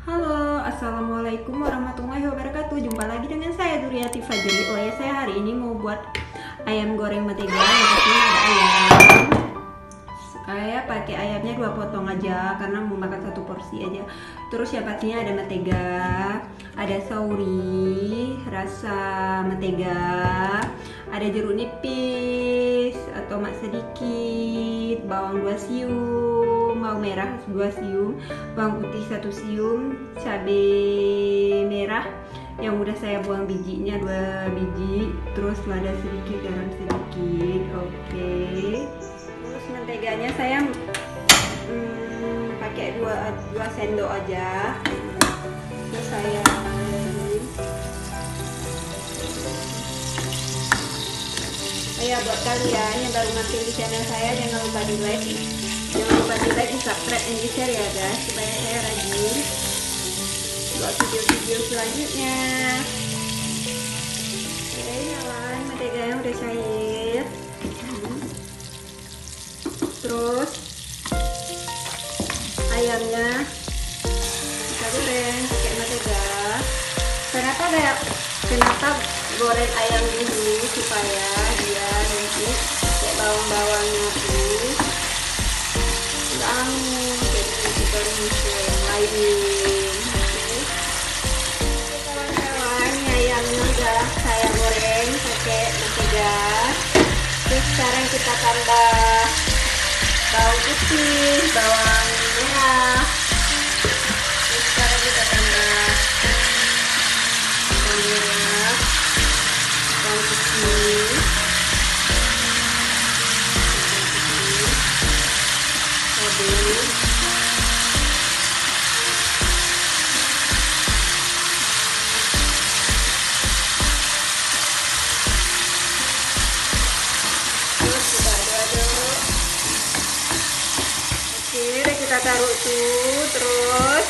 Halo, assalamualaikum warahmatullahi wabarakatuh. Jumpa lagi dengan saya Duriati Fajri. Oh ya, saya hari ini mau buat ayam goreng mentega. Yang pertama ada ayam. Saya pakai ayamnya 2 potong aja karena mau makan 1 porsi aja. Terus yang pastinya ada mentega, ada sauri rasa mentega, ada jeruk nipis, tomat sedikit, bawang 2 siung, bawang merah 2 siung, bawang putih 1 siung, cabai merah yang udah saya buang bijinya 2 biji, terus lada sedikit, garam sedikit. Oke. Terus menteganya saya pakai 2 sendok aja. Terus saya buat kalian yang baru mampir di channel saya, jangan lupa di like, di subscribe, dan di share ya guys, supaya saya rajin buat video-video selanjutnya. Oke, nyalain menteganya udah cair. Terus ayamnya kita goreng pakai mentega. Kenapa goreng ayam dulu, supaya dia nanti kayak bawang-bawangnya tuh langus, jadi nanti baru yang lain. Kawan-kawan, ayamnya udah saya goreng pakai mentega. Terus sekarang kita tambah bawang putih, bawang merah. Terus sekarang kita tambah bawang merah, bawang putih, cabai, terus kita aduk-aduk. Oke, kita taruh tuh, terus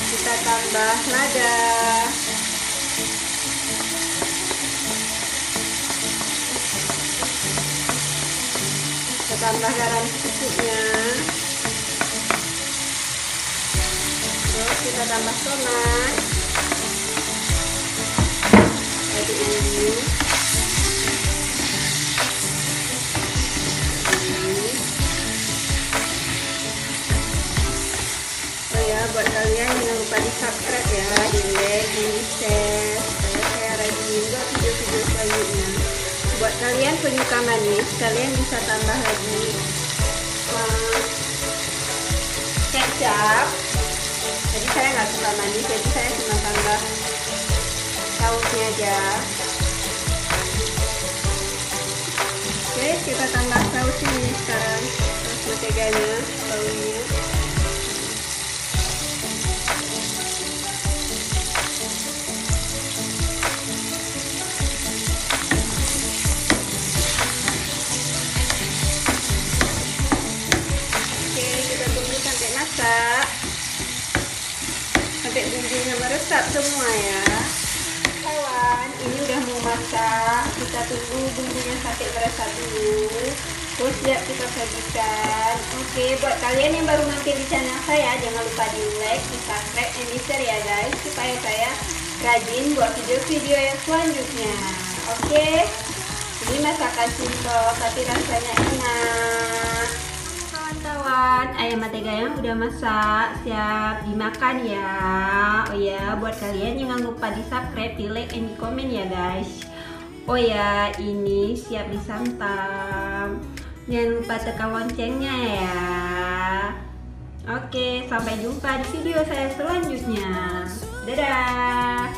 kita tambah lada, kita tambah garam secukupnya, terus kita tambah tomat. Aduk ini. Buat kalian jangan lupa di subscribe ya, di like, di share, supaya saya rajin buat video-video selanjutnya. Buat kalian penyuka manis, kalian bisa tambah lagi kecap. Jadi saya nggak suka manis, jadi saya cuma tambah sausnya aja. Oke, kita tambah saus ini sekarang, saus menteganya, sausnya. Sampai bumbunya meresap semua ya kawan. Ini udah mau masak, kita tunggu bumbunya sampai meresap dulu, terus ya kita sajikan. Oke, buat kalian yang baru mampir di channel saya, jangan lupa di like, di subscribe, dan di share ya guys, supaya saya rajin buat video-video yang selanjutnya. Oke, ini masakan simple tapi rasanya enak. Kawan-kawan, ayam menteganya udah masak, siap dimakan ya. Oh ya, buat kalian jangan lupa di subscribe, di like, dan di komen ya guys. Oh ya, ini siap disantap. Jangan lupa tekan loncengnya ya. Oke, sampai jumpa di video saya selanjutnya. Dadah.